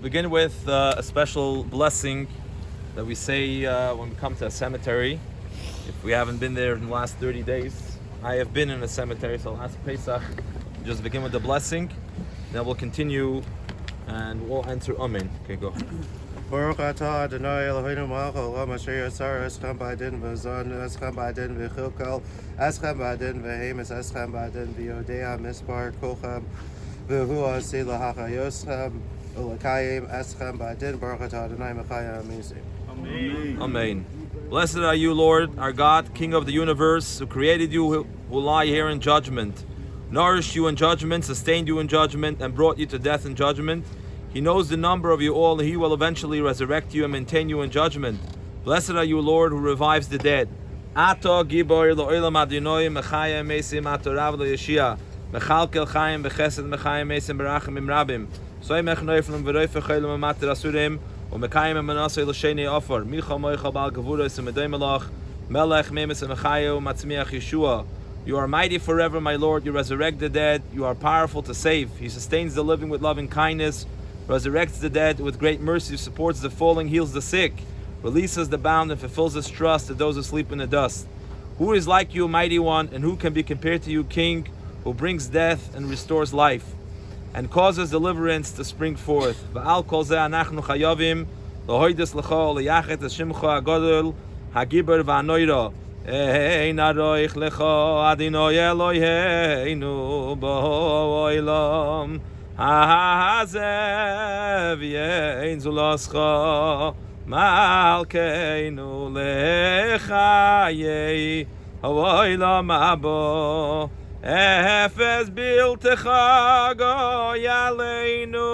begin with a special blessing that we say when we come to a cemetery. If we haven't been there in the last 30 days, I have been in a cemetery, so last Pesach, just begin with the blessing. Then we'll continue and we'll enter Amen. Okay, go. Baruch atah Adonai Eloheinu melech haolam asher yasar eschem b'adin v'zon eschem b'adin v'chilkel eschem b'adin v'hemes eschem b'adin v'yodea mispar kolchem v'hu asi lahachayoschem ulakayim eschem b'adin Baruch atah Adonai mechaya amazing. Amen. Amen. Blessed are you, Lord, our God, King of the universe, who created you, who lie here in judgment, nourished you in judgment, sustained you in judgment, and brought you to death in judgment. He knows the number of you all, and He will eventually resurrect you and maintain you in judgment. Blessed are you, Lord, who revives the dead. Ato gibor lo'olam adonai mechaya mesim ato rav lo'yeshia mechalkel chayim bechesed mechaya mesim berachim rabim soy mechnoiflim v'roife chaylim amater asurim u'mekayim emanasei l'shenei ofar micha moicha bal gevuros u'medoi melach melech memes mechaya u'matzmiach Yeshua. You are mighty forever, my Lord. You resurrect the dead. You are powerful to save. He sustains the living with loving kindness, resurrects the dead with great mercy, supports the falling, heals the sick, releases the bound, and fulfills His trust to those who sleep in the dust. Who is like you, mighty one, and who can be compared to you, King, who brings death and restores life, and causes deliverance to spring forth? V'al kol zeh anachnu chayavim l'hoides l'cho l'yachet hashimcha hagadol hagiber v'anoira ein aroich lecho adonai Eloheinu b'olam Hazev yein zulascha malkeinu lechayei havoila mabo efes biltecha goyaleinu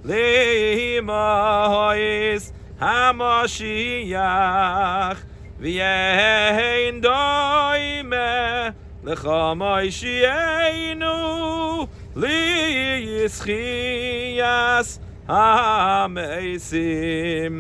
limahois hamashiach v'yein doime lecha moishienu Li yischiyas ha-mesim.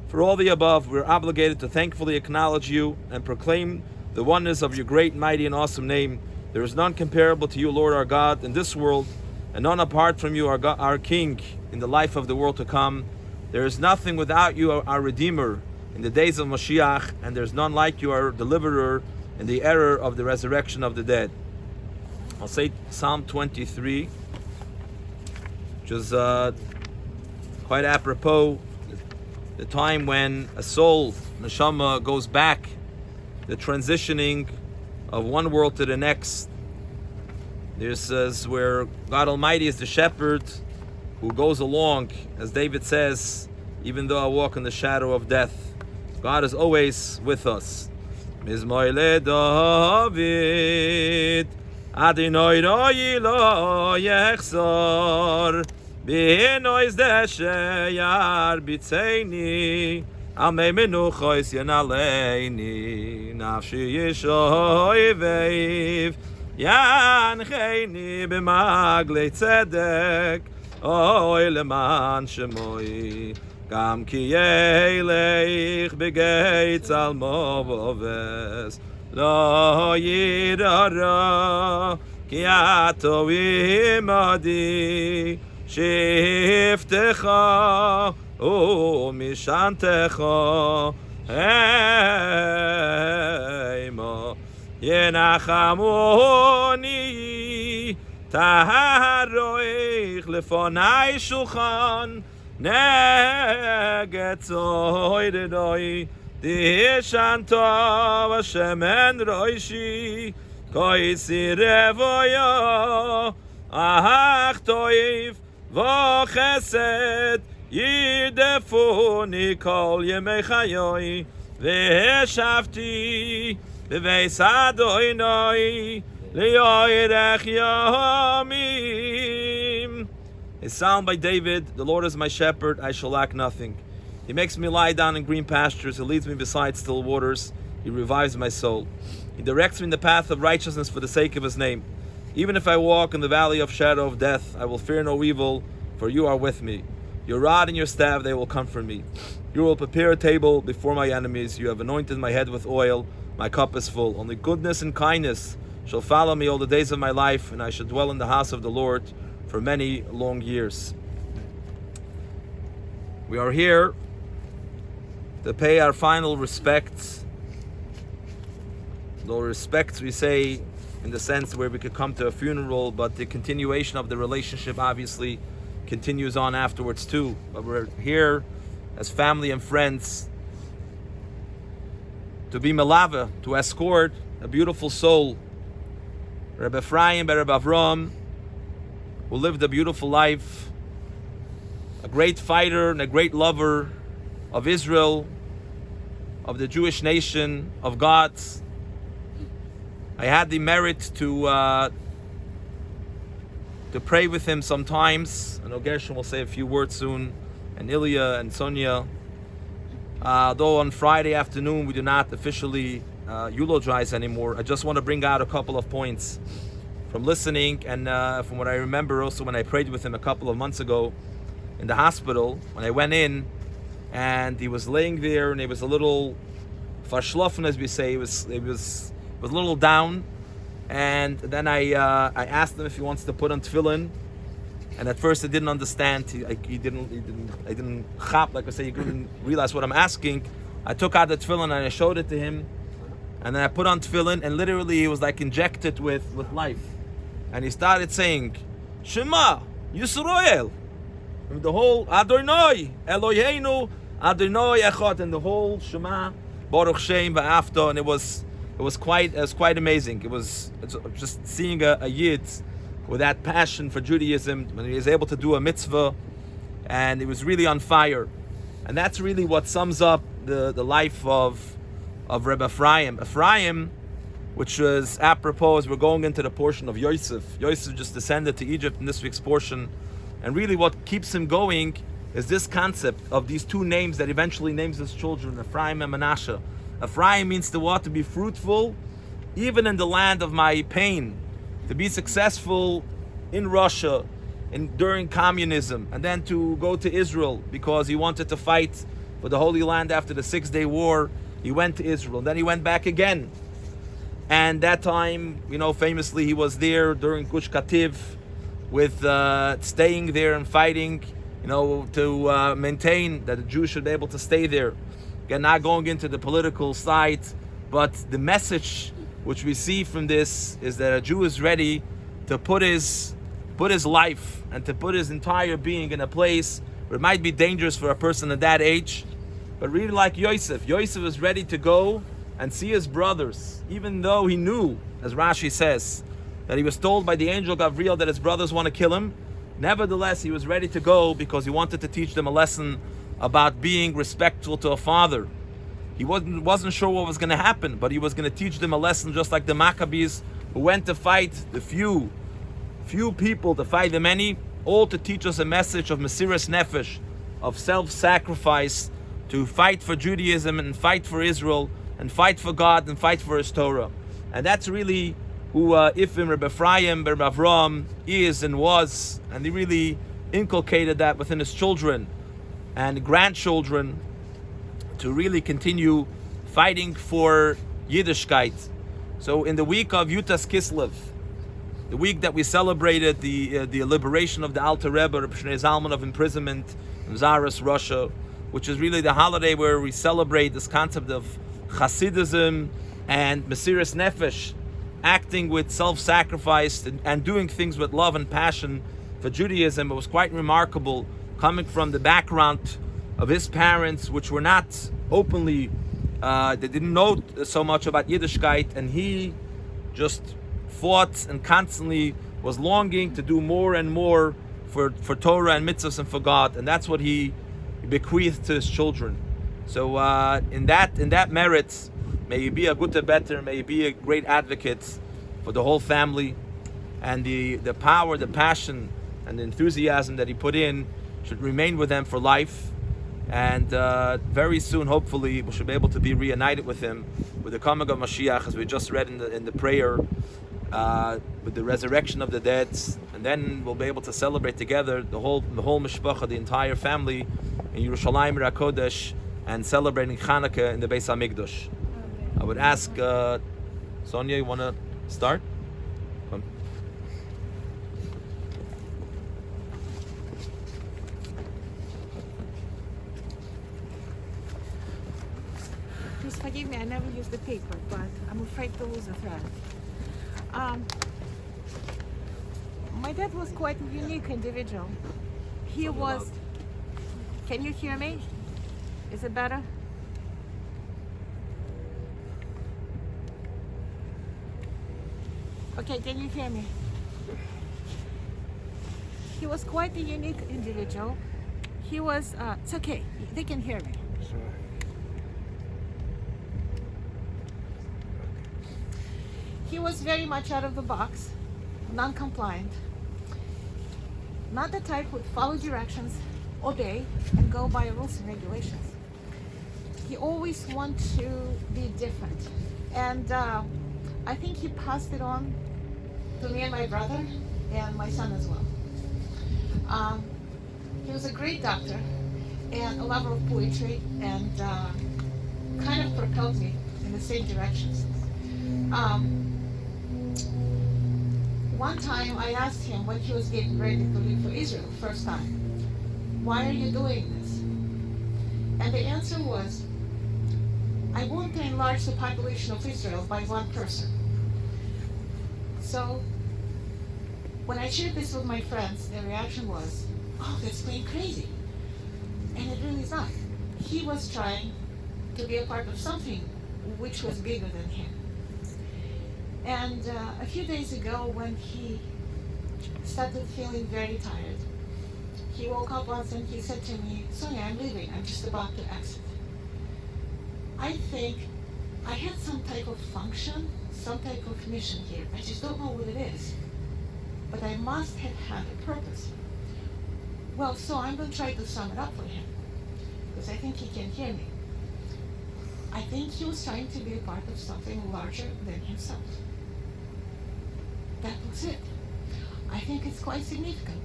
For all the above, we're obligated to thankfully acknowledge you and proclaim the oneness of your great, mighty, and awesome name. There is none comparable to you, Lord our God, in this world, and none apart from you, our God, our King, in the life of the world to come. There is nothing without you, our Redeemer, in the days of Mashiach, and there is none like you, our Deliverer, in the era of the resurrection of the dead. I'll say Psalm 23, which is quite apropos, the time when a soul, neshama, goes back, the transitioning of one world to the next. This is where God Almighty is the shepherd who goes along, as David says, even though I walk in the shadow of death, God is always with us. Mizmoile David Adonai roi lo yechzor b'nois deshe yar b'tzeini amei menuchos yanaleini nafshi yishoi veiv yancheini b'maglei tzedek oy leman shemoi gam ki yeleich b'geitz almo v'oves Lo yirara ki ato imadi shiftecha umishantecha heima yenachamoni taharoich lefonai shulchan neget zoidedoi Di shanta v'shemen roishi koisi revoya ach toiv v'chesed yidefuni kol yemei chayoi v'eshavti b'veis Adonai li'oirech yamim. A psalm by David, the Lord is my shepherd, I shall lack nothing. He makes me lie down in green pastures. He leads me beside still waters. He revives my soul. He directs me in the path of righteousness for the sake of His name. Even if I walk in the valley of shadow of death, I will fear no evil, for you are with me. Your rod and your staff, they will comfort me. You will prepare a table before my enemies. You have anointed my head with oil. My cup is full. Only goodness and kindness shall follow me all the days of my life, and I shall dwell in the house of the Lord for many long years. We are here to pay our final respects. No respects we say in the sense where we could come to a funeral, but the continuation of the relationship obviously continues on afterwards too. But we're here as family and friends to be melava, to escort a beautiful soul, Rebbe Ephraim, Rebbe Avram, who lived a beautiful life, a great fighter and a great lover of Israel, of the Jewish nation, of God. I had the merit to pray with him sometimes. I know Gershon will say a few words soon, and Ilya and Sonia. Though on Friday afternoon we do not officially eulogize anymore, I just want to bring out a couple of points from listening and from what I remember also when I prayed with him a couple of months ago in the hospital, when I went in and he was laying there and he was a little verschlafen, as we say. He was a little down, and then I asked him if he wants to put on tefillin, and at first I didn't understand. I didn't chap, like I say, he didn't realize what I'm asking. I took out the tefillin and I showed it to him, and then I put on tefillin, and literally he was like injected with life, and he started saying, Shema Yisrael, and the whole Adonai Eloheinu Adonai Echad, and the whole Shema Baruch Shem Va'afta, and it was quite amazing. It was just seeing a Yid with that passion for Judaism when he was able to do a mitzvah, and it was really on fire. And that's really what sums up the life of Rebbe Ephraim. Ephraim, which was apropos as we're going into the portion of Yosef. Yosef just descended to Egypt in this week's portion, and really what keeps him going is this concept of these two names that eventually names his children, Ephraim and Manasseh. Ephraim means to what? To be fruitful, even in the land of my pain, to be successful in Russia, during communism, and then to go to Israel because he wanted to fight for the Holy Land after the 6-day war. He went to Israel, then he went back again. And that time, famously he was there during Gush Kativ with staying there and fighting, to maintain that the Jews should be able to stay there. Again, not going into the political side, but the message which we see from this is that a Jew is ready to put his life and to put his entire being in a place where it might be dangerous for a person at that age, but really like Yosef. Yosef was ready to go and see his brothers, even though he knew, as Rashi says, that he was told by the angel Gabriel that his brothers want to kill him. Nevertheless, he was ready to go because he wanted to teach them a lesson about being respectful to a father. He wasn't sure what was going to happen, but he was going to teach them a lesson, just like the Maccabees who went to fight the few people to fight the many, all to teach us a message of Mesiras Nefesh, of self-sacrifice, to fight for Judaism and fight for Israel and fight for God and fight for His Torah. And that's really who Ifim, Rebbe Ephraim, Rebbe Avram is and was, and he really inculcated that within his children and grandchildren to really continue fighting for Yiddishkeit. So in the week of Yutas Kislev, the week that we celebrated the liberation of the Alter Rebbe, Reb Shnei Zalman of imprisonment in Zaras, Russia, which is really the holiday where we celebrate this concept of Hasidism and Mesiras Nefesh, acting with self-sacrifice and doing things with love and passion for Judaism. It was quite remarkable, coming from the background of his parents, which were not openly, they didn't know so much about Yiddishkeit, and he just fought and constantly was longing to do more and more for Torah and mitzvahs and for God, and that's what he bequeathed to his children. So in that merit, may you be a good better, may you be a great advocate for the whole family, and the power, the passion, and the enthusiasm that he put in should remain with them for life. And very soon, hopefully, we should be able to be reunited with him with the coming of Mashiach, as we just read in the prayer, with the resurrection of the dead, and then we'll be able to celebrate together the whole mishpacha, the entire family, in Yerushalayim HaKodesh, and celebrating Chanukah in the Beis HaMikdash. I would ask Sonia, you want to start? Come. forgive me, I never use the paper, but I'm afraid to lose a thread. My dad was quite a unique individual. He was... Can you hear me? Is it better? Okay, can you hear me? He was quite a unique individual. He was, it's okay, they can hear me. Sure. He was very much out of the box, non-compliant. Not the type who would follow directions, obey, and go by rules and regulations. He always wanted to be different. And I think he passed it on to me and my brother and my son as well. He was a great doctor and a lover of poetry, and kind of propelled me in the same directions. One time I asked him when he was getting ready to leave for Israel, first time, why are you doing this? And the answer was, I want to enlarge the population of Israel by one person. So when I shared this with my friends, their reaction was, oh, that's plain crazy. And it really is not. He was trying to be a part of something which was bigger than him. And a few days ago, when he started feeling very tired, he woke up once and he said to me, Sonia, I'm leaving. I'm just about to exit. I think I had some type of function, some type of mission here. I just don't know what it is. But I must have had a purpose. Well, so I'm going to try to sum it up for him, because I think he can hear me. I think he was trying to be a part of something larger than himself. That was it. I think it's quite significant.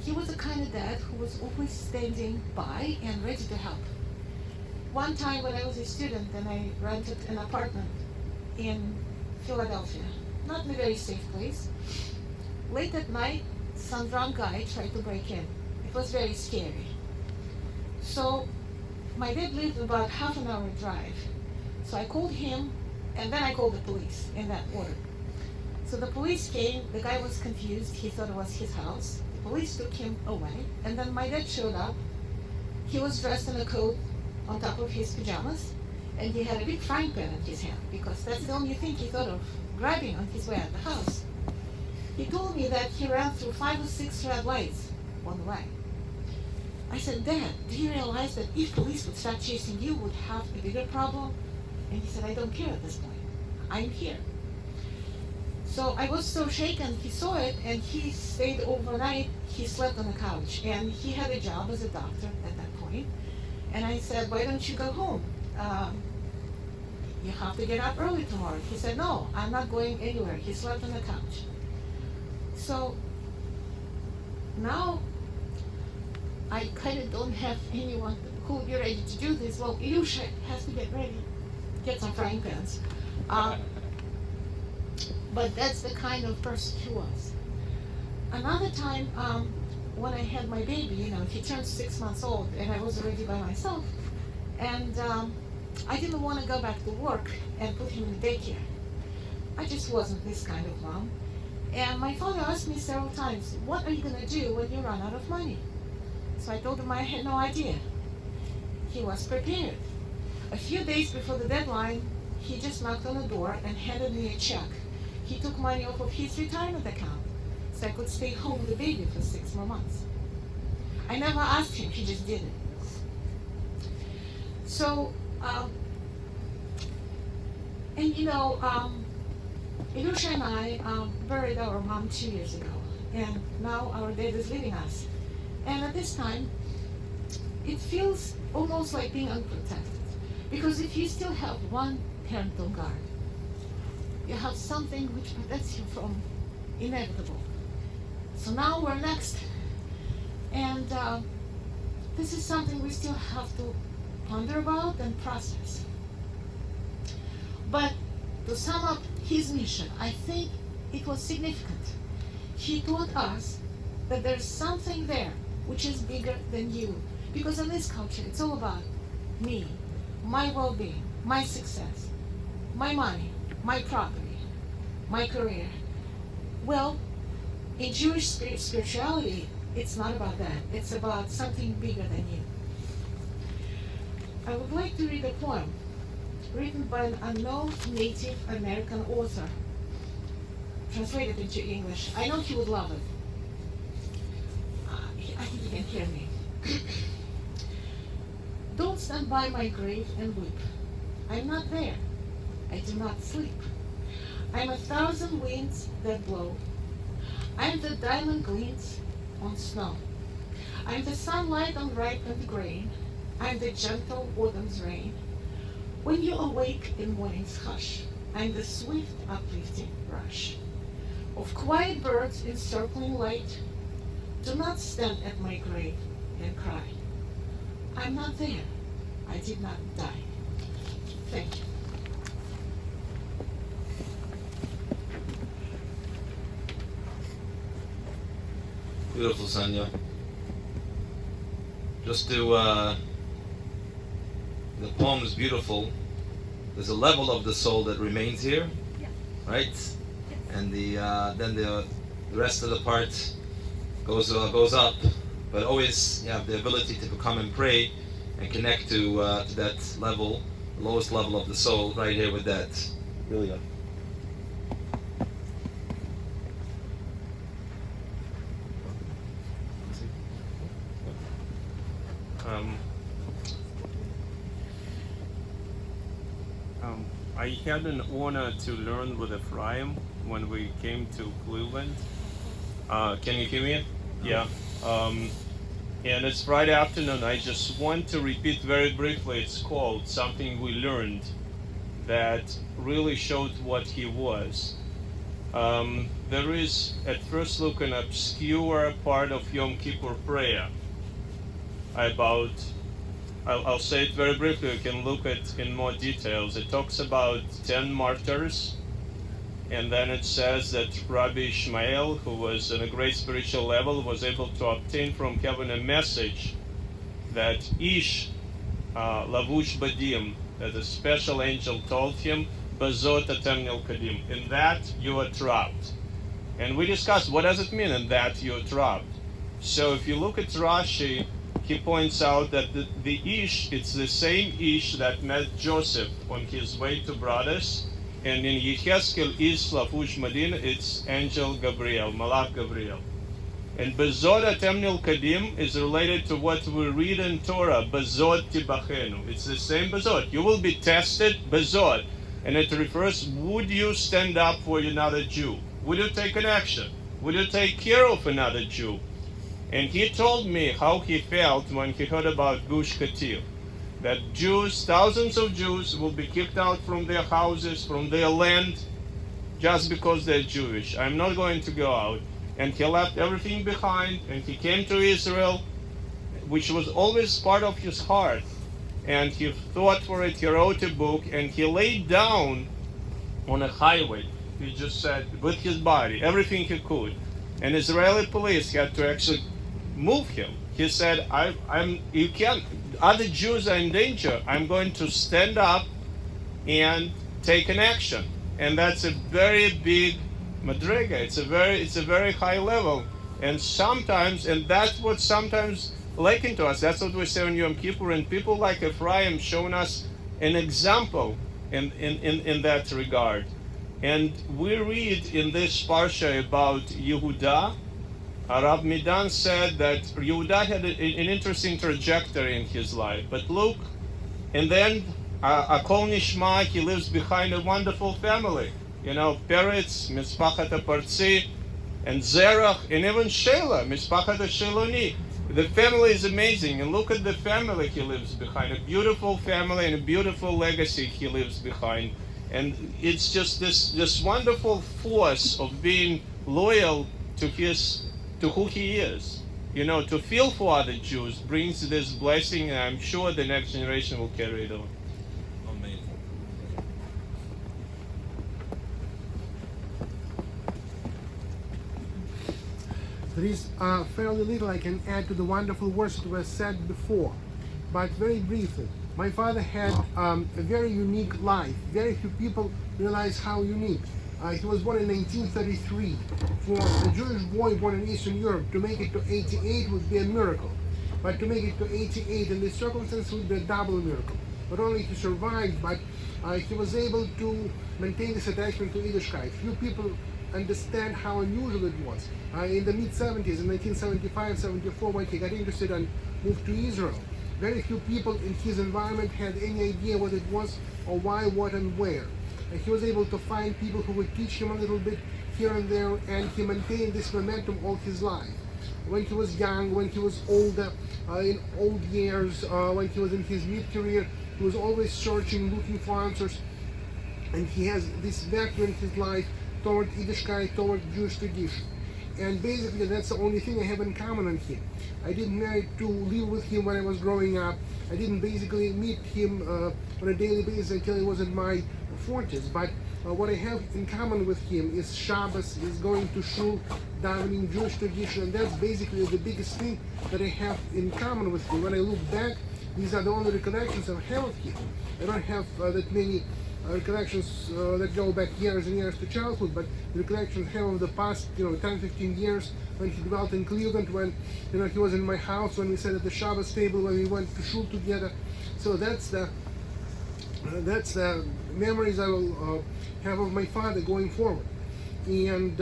He was the kind of dad who was always standing by and ready to help. One time when I was a student and I rented an apartment in Philadelphia, not in a very safe place, late at night, some drunk guy tried to break in. It was very scary. So my dad lived about half an hour drive. So I called him, and then I called the police in that order. So the police came, the guy was confused, he thought it was his house. The police took him away, and then my dad showed up. He was dressed in a coat on top of his pajamas, and he had a big frying pan in his hand, because that's the only thing he thought of grabbing on his way out of the house. He told me that he ran through 5 or 6 red lights on the way. I said, Dad, do you realize that if police would start chasing you, would have a bigger problem? And he said, I don't care at this point. I'm here. So I was so shaken, he saw it, and he stayed overnight. He slept on the couch, and he had a job as a doctor at that point. And I said, why don't you go home? You have to get up early tomorrow. He said, no, I'm not going anywhere. He slept on the couch. So now I kind of don't have anyone who will be ready to do this. Well, Ilusha has to get ready, get some frying pans. But that's the kind of person he was. Another time, when I had my baby, he turned 6 months old, and I was already by myself, and I didn't want to go back to work and put him in daycare. I just wasn't this kind of mom. And my father asked me several times, what are you going to do when you run out of money? So I told him I had no idea. He was prepared. A few days before the deadline, he just knocked on the door and handed me a check. He took money off of his retirement account so I could stay home with the baby for 6 more months. I never asked him, he just did it. So, Ilusha and I buried our mom 2 years ago, and now our dad is leaving us. And at this time, it feels almost like being unprotected. Because if you still have one parental guard, you have something which protects you from inevitable. So now we're next. And this is something we still have to ponder about and process. But to sum up his mission, I think it was significant. He taught us that there's something there which is bigger than you. Because in this culture, it's all about me, my well-being, my success, my money, my property, my career. Well, in Jewish spirituality, it's not about that. It's about something bigger than you. I would like to read a poem written by an unknown Native American author, translated into English. I know he would love it. I think you can hear me. Don't stand by my grave and weep. I'm not there. I do not sleep. I'm 1,000 winds that blow. I'm the diamond gleams on snow. I'm the sunlight on ripened grain. I'm the gentle autumn's rain. When you awake in morning's hush, I'm the swift uplifting rush of quiet birds in circling light. Do not stand at my grave and cry. I'm not there. I did not die. Thank you. Beautiful, Sonia. Just to, the poem is beautiful. There's a level of the soul that remains here, right? And then the rest of the part goes up. But always you have the ability to come and pray and connect to that level, the lowest level of the soul, right here with that. Really good. I had an honor to learn with Ephraim when we came to Cleveland. Can you hear me? Yeah. And it's Friday afternoon. I just want to repeat very briefly. It's called Something We Learned, that really showed what he was. There is, at first look, an obscure part of Yom Kippur prayer about, I'll say it very briefly, you can look at in more details. It talks about 10 martyrs, and then it says that Rabbi Ishmael, who was on a great spiritual level, was able to obtain from heaven a message that Ish, Lavush Badim, that a special angel told him, Bazot atem nilkadim, in that you are trapped. And we discussed, what does it mean in that you are trapped? So if you look at Rashi, he points out that the Ish, it's the same Ish that met Joseph on his way to brothers, and in Yechezkel Ish Lavush Madin, it's angel Gabriel, Malach Gabriel. And Bezod atem nilkadim is related to what we read in Torah, Bezod tibachenu. It's the same Bezod. You will be tested, Bezod. And it refers, would you stand up for another Jew? Would you take an action? Would you take care of another Jew? And he told me how he felt when he heard about Gush Katif, that Jews, thousands of Jews, will be kicked out from their houses, from their land, just because they're Jewish. I'm not going to go out. And he left everything behind, and he came to Israel, which was always part of his heart. And he thought for it, he wrote a book, and he laid down on a highway, he just said, with his body, everything he could. And Israeli police had to actually move him. He said, you can't, other Jews are in danger. I'm going to stand up and take an action. And that's a very big madriga. It's a very high level. And sometimes, and that's what sometimes lacking to us. That's what we say on Yom Kippur. And people like Ephraim showing us an example in that regard. And we read in this parsha about Yehuda. Rav Midan said that Yehuda had an interesting trajectory in his life. But look, and then Akol Nishma, he lives behind a wonderful family. You know, Peretz, Mispachat Apartzi, and Zerach, and even Shelah, Mispachat Sheloni. The family is amazing, and look at the family he lives behind. A beautiful family and a beautiful legacy he leaves behind. And it's just this wonderful force of being loyal to who he is. You know, to feel for other Jews brings this blessing, and I'm sure the next generation will carry it on. Amen. There is fairly little I can add to the wonderful words that were said before, but very briefly. My father had a very unique life. Very few people realize how unique. He was born in 1933. For a Jewish boy born in Eastern Europe, to make it to 88 would be a miracle. But to make it to 88 in this circumstance would be a double miracle. Not only to survive, but he was able to maintain this attachment to Yiddishkeit. Few people understand how unusual it was. In the mid-70s, in 1975-74, when he got interested and moved to Israel, very few people in his environment had any idea what it was, or why, what, and where. And he was able to find people who would teach him a little bit here and there, and he maintained this momentum all his life. When he was young, when he was older, in old years, when he was in his mid-career, he was always searching, looking for answers. And he has this vector in his life toward Yiddishkeit, toward Jewish tradition. And basically that's the only thing I have in common with him. I didn't marry to live with him when I was growing up. I didn't basically meet him on a daily basis until I was in my 40s. But what I have in common with him is Shabbos, is going to shul, davening, Jewish tradition, and that's basically the biggest thing that I have in common with him. When I look back, these are the only recollections I have of him. I don't have that many recollections that go back years and years to childhood, but the recollections I have of the past, 10, 15 years when he dwelt in Cleveland, when he was in my house, when we sat at the Shabbos table, when we went to shul together. So that's the memories I will have of my father going forward, and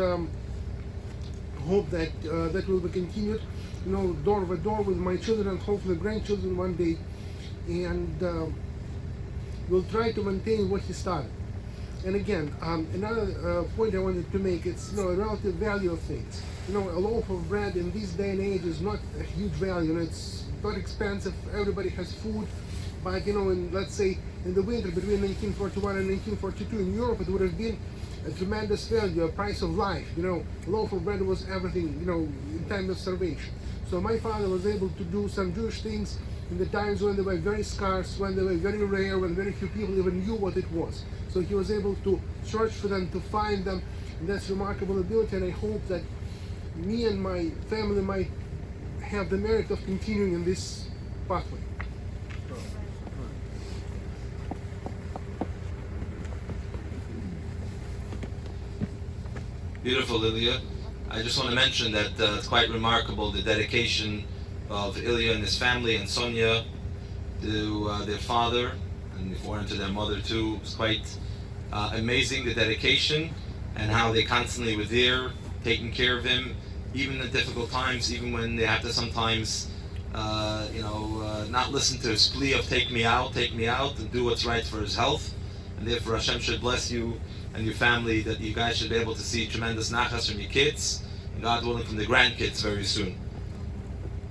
hope that that will be continued, door by door with my children and hopefully grandchildren one day, and we'll try to maintain what he started. And again, another point I wanted to make, it's a relative value of things. A loaf of bread in this day and age is not a huge value, it's not expensive, everybody has food, but let's say in the winter between 1941 and 1942 in Europe, it would have been a tremendous value, a price of life. A loaf of bread was everything, in time of starvation. So my father was able to do some Jewish things in the times when they were very scarce, when they were very rare, when very few people even knew what it was. So he was able to search for them, to find them, and that's remarkable ability, and I hope that me and my family might have the merit of continuing in this pathway. Beautiful, Ilya. I just want to mention that it's quite remarkable, the dedication of Ilya and his family and Sonia to their father, and before and to their mother too. It's quite amazing, the dedication, and how they constantly were there, taking care of him, even in difficult times, even when they have to sometimes not listen to his plea of take me out, and do what's right for his health. And therefore Hashem should bless you and your family, that you guys should be able to see tremendous nachas from your kids, and God willing from the grandkids very soon.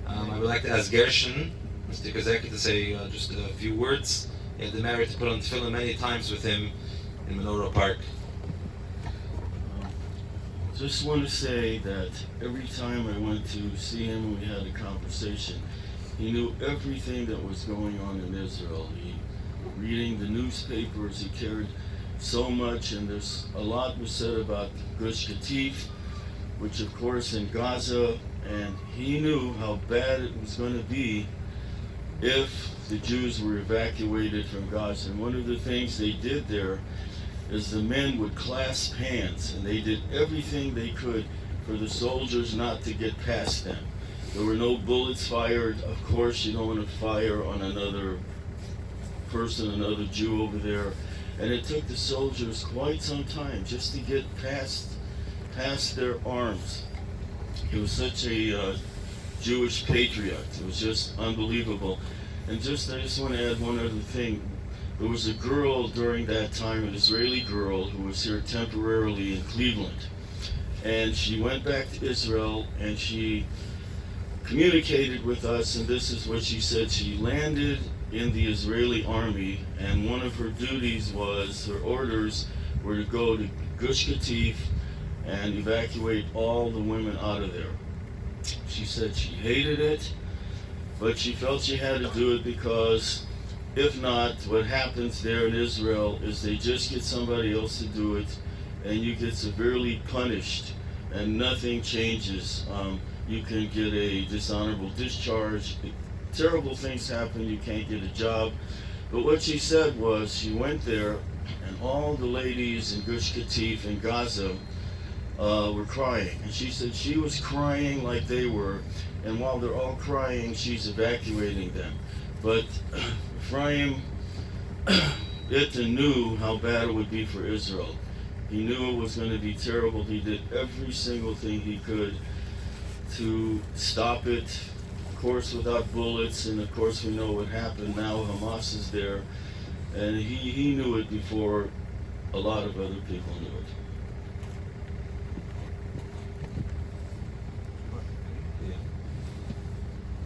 I would like to ask Gershon, Mr. Kozeki, to say just a few words. He had the merit to put on tefillin many times with him in Menorah Park. Just want to say that every time I went to see him, we had a conversation. He knew everything that was going on in Israel. Reading the newspapers, he cared so much, and there's a lot was said about Gush Katif, which of course in Gaza, and he knew how bad it was going to be if the Jews were evacuated from Gaza. And one of the things they did there is the men would clasp hands, and they did everything they could for the soldiers not to get past them. There were no bullets fired. Of course, you don't want to fire on another person, another Jew over there. And it took the soldiers quite some time just to get past their arms. He was such a Jewish patriot. It was just unbelievable. And I just want to add one other thing. There was a girl during that time, an Israeli girl, who was here temporarily in Cleveland. And she went back to Israel, and she communicated with us, and this is what she said. She landed in the Israeli army, and one of her duties was, her orders were to go to Gush Katif and evacuate all the women out of there. She said she hated it, but she felt she had to do it because if not, what happens there in Israel is they just get somebody else to do it, and you get severely punished, and nothing changes. You can get a dishonorable discharge. Terrible things happen. You can't get a job. But what she said was she went there, and all the ladies in Gush Katif and Gaza were crying. And she said she was crying like they were, and while they're all crying, she's evacuating them. But Ephraim, Itin knew how bad it would be for Israel. He knew it was going to be terrible. He did every single thing he could to stop it. Of course, without bullets, and of course we know what happened. Now Hamas is there, and he knew it before a lot of other people knew it.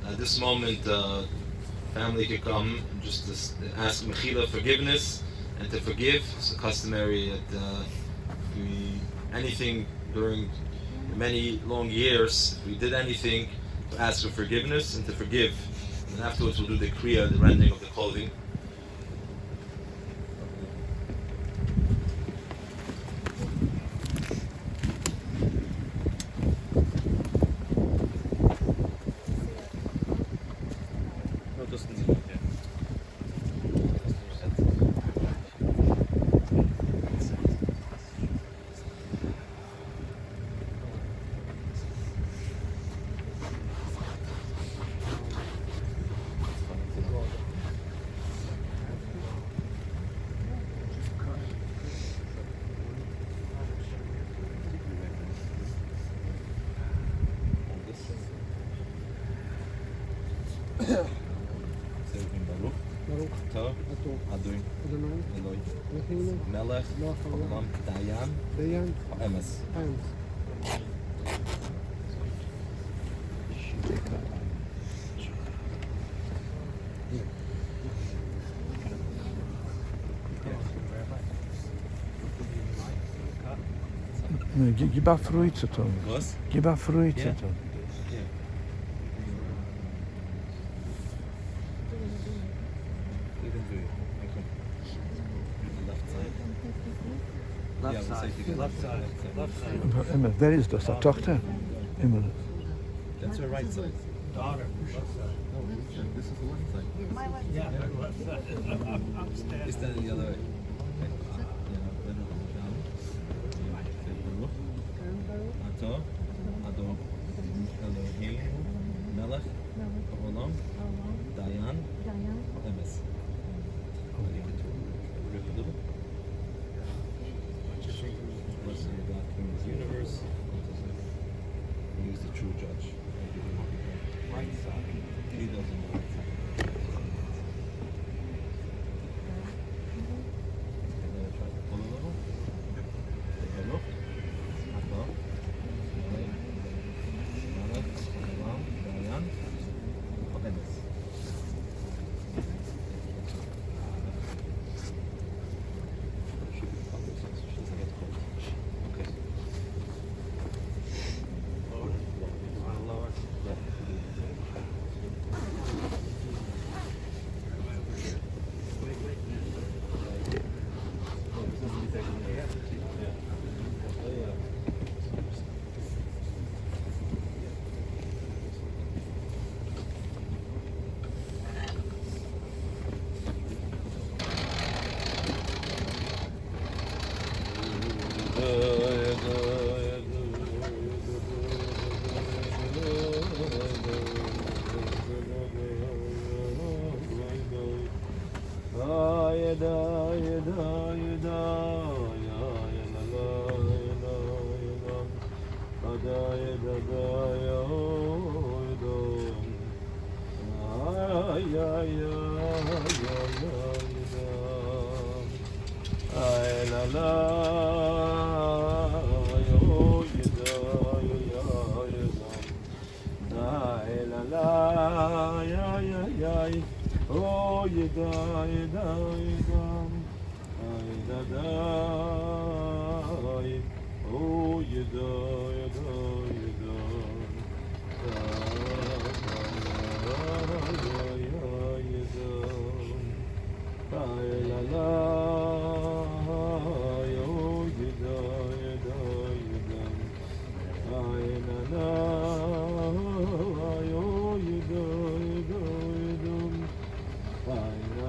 At this moment, family could come and just ask Mechila forgiveness and to forgive. It's customary that anything during many long years, if we did anything, to ask for forgiveness and to forgive. And afterwards we'll do the kriya, the rending of the clothing. Melech, Olam, Dayan, Emes. Gib a fruit zu tun. Was? Gib a fruit zu tun. Immer, wer ist das? Die Tochter? Immer. That's her right side. Daughter. No, this is the left side. My left side. Yeah, upstairs. Is that the other way? Ato, Adon, Elohim, Melech, Olam, Dayan, Emes. Blessed are God, King of the universe. He is the true judge. Right side. He doesn't know right side. And then try to pull a little. Take a look. Ato, Elohim, Melech, Olam, Dayan, Emes.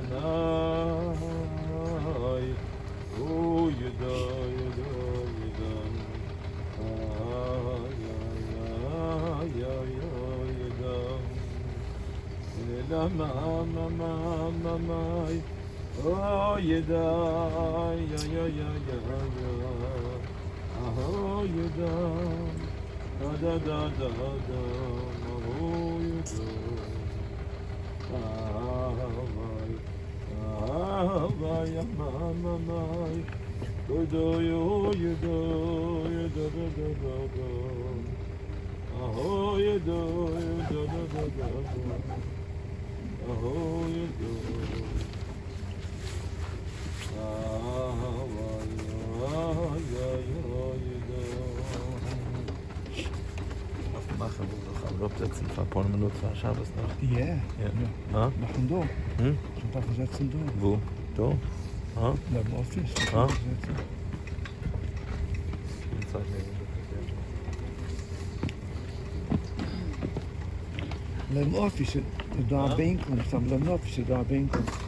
Na Oh, you die, oh, you die, da, oh, you Machen wir absetzen für ein paar Minuten für Schabes noch. Ja. Ja. Ja. Machen da. Hm? Zum Beispiel setzen da. Wo? Da? Ah? Da im Office. Ah? Setzen. Im Office daar bijeenkomst, dan im Office daar bijeenkomst.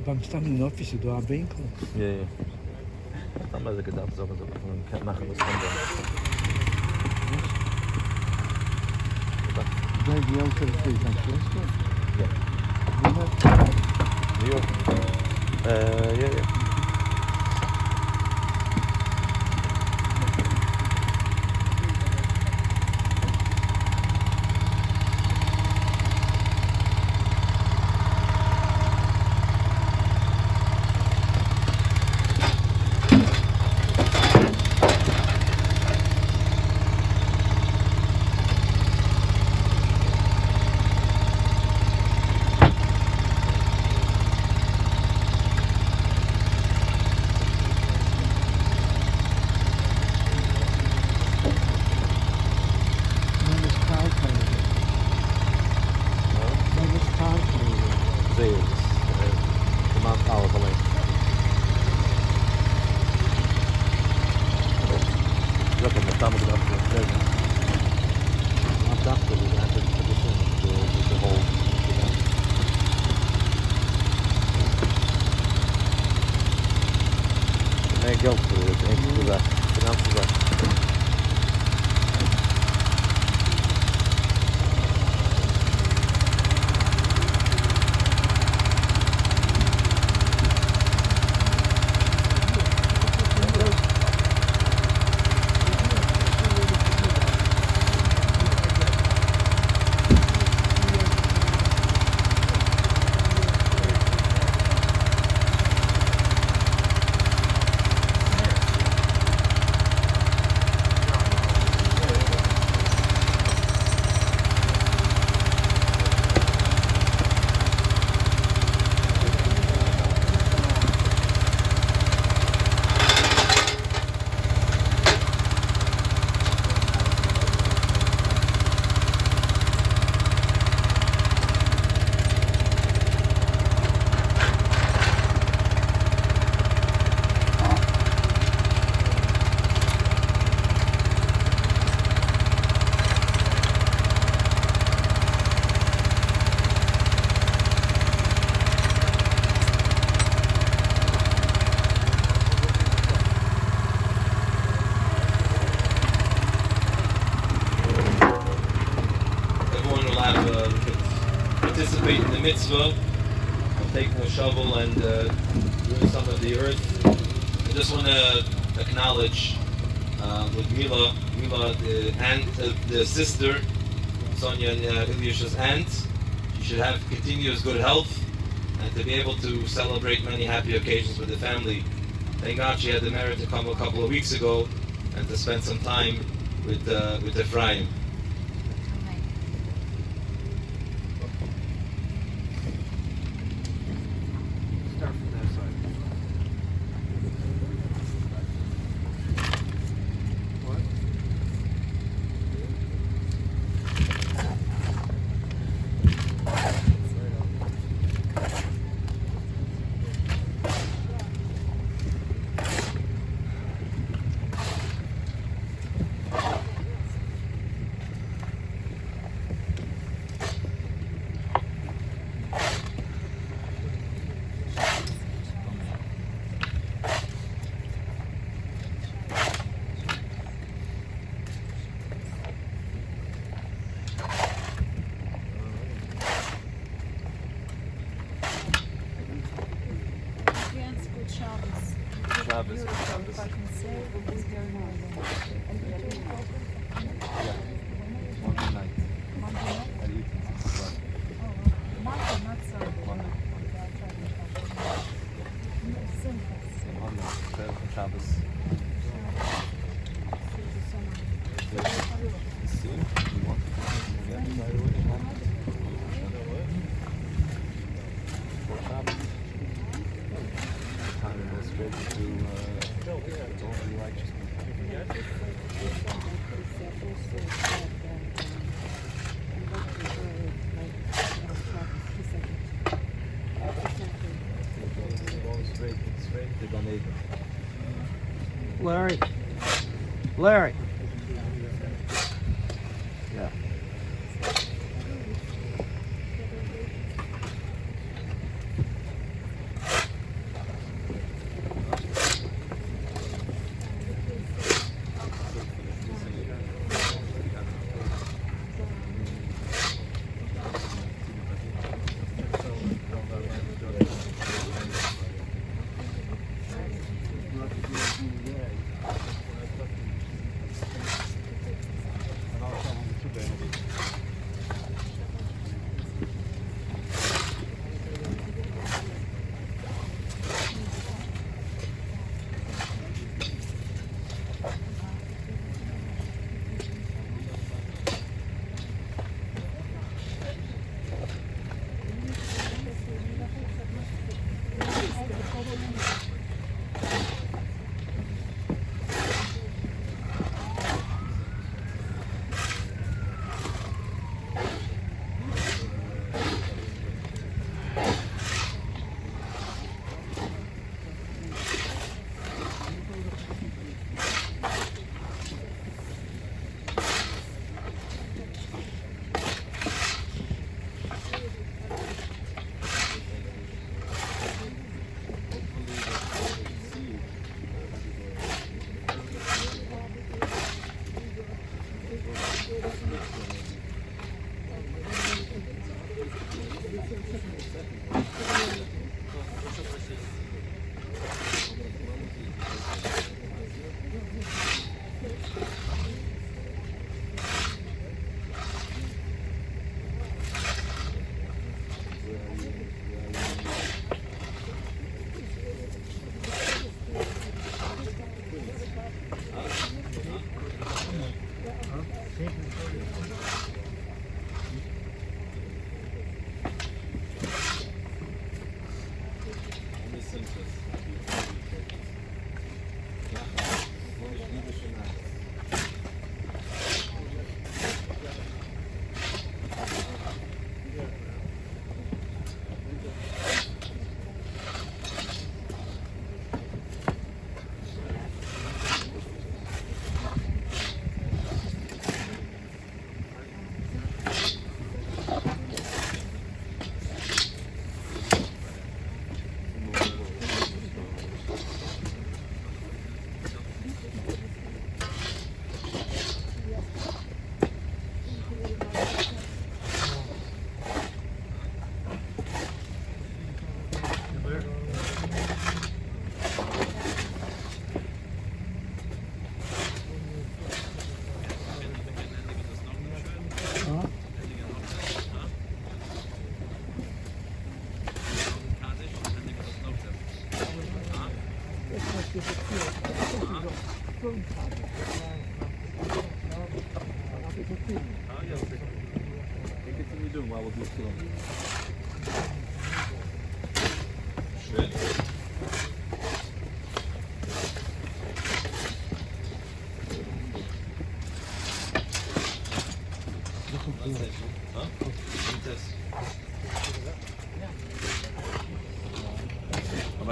Beim staan in Office daar bijeenkomst. Ja, ja. Dan ben ik het af, zo kan maken we Zijn die ook twee van Schwester? Ja. Ja. Geld voor het enkele dag, de ganze dag. Participate in the mitzvah of taking a shovel and doing some of the earth. I just want to acknowledge with Mila, the aunt, the sister, Sonia and Ilyusha's aunt. She should have continuous good health and to be able to celebrate many happy occasions with the family. Thank God she had the merit to come a couple of weeks ago and to spend some time with Ephraim. Start from that side. What? Larry. Yeah.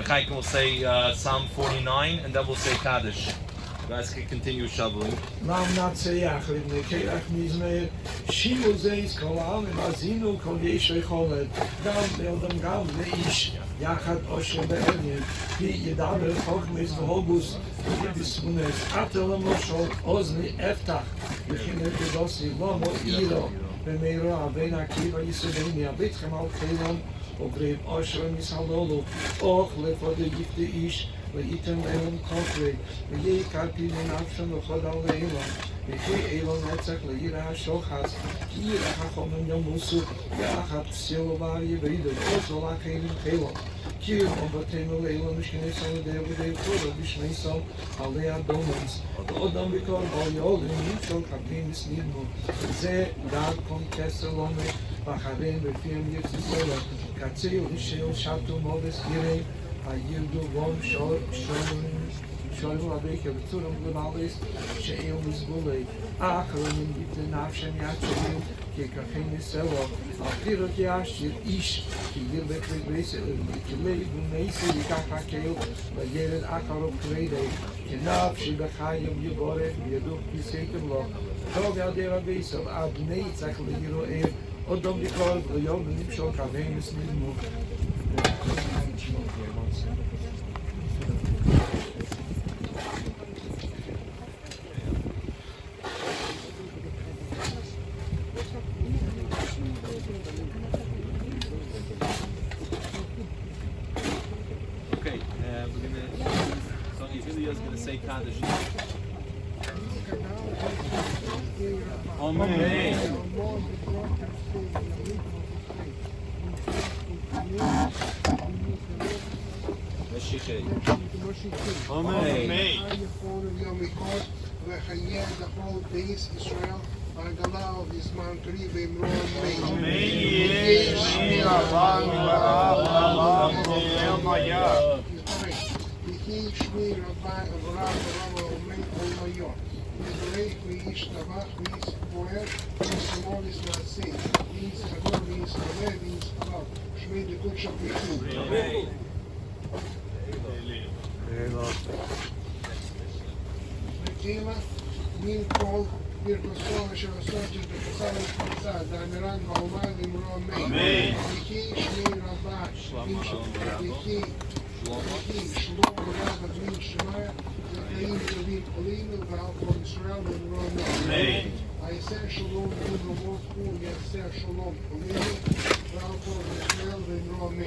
Chaim will say Psalm 49, and then we'll say Kaddish. You guys can continue shoveling. Nam not say Yachid, Nekeach Mizmeir, Shimu Zeis Kolam, and Azinu Kol Yeshua Cholet, Gam Beldam Gam Leish, Yachad Osher Be'enyim, Pi Yedaber Chochmes V'Hobus, Yedisunes, Atel Moshol, Ozni Eftach, Yechinet Gedosi, Lomo Iro, Bemeiro Avena Kiva Yisudeni, Abitchem Al Chelon, Ogrev Osher Misalolo, Och Lepo de Gifte Ish, Itin Elon Kofre, Ye Karpi Menafshan Chodal Leilon, Ye Elon Netzach Leira Shochas, Kira Hachomon Yomusu, Yachat Silva Yevidu, Osola Kelim Kelon, Kir Obatemo Leilon, Mishkinesan Devide Kura, Bishmeso, Alea Domans, Odom Bikor, Boyol, and Mutual Kapim Snidmo, Ze Dad Kom Kesselome, Bachavin, Befim Yipsisola, Katseo, Isheo, Shatu Modes, Yire, Ayudu, Wom, שואלים לבקר בצורם גדלס, שאיום מזבולי, אקרונים ביטל נפשם יצ'רים, כי ככן נסלו, אפירות ישיר איש, כי גיל בקרק בסל, וכלי ונסל ייקח הקל, וירד אקרוב כבדי, כנפשי בחיים יבורך, וידוך כיסקם לו, טוב ילדי רבי סל, עד נצח לירואיו, אודום בכלל, ויום ונמשול כבנס נדמו. Okay, we're gonna. So Yulia is gonna say Kaddish. Amen. Amen. וחיי דחול בייס ישראל, והגלה ובזמן קריב ואמרו אמן. יהי שמיר אברהם ואברהם ואברהם יהי שמיר אברהם ואברהם ולמיו. ידרך ואיש טבח ואיש פועל, ואיש מוליס מעשי, ואיש גדול ואיש חבר ואיש חבר. שמי דקות של פיצול. Тема, мин кол, Беркowitz-Kumin של הסוטים בקצר וקצר, דאמירן בעומד אמרו אמן. יחי שמי רבה, יחי שלום ורב אדמין שמיה, וחיים טובים עלינו ועל כל ישראל ואמרו אמן. היעשה שלום וברמות הוא יעשה שלום עלינו ועל כל ישראל ואמרו אמן.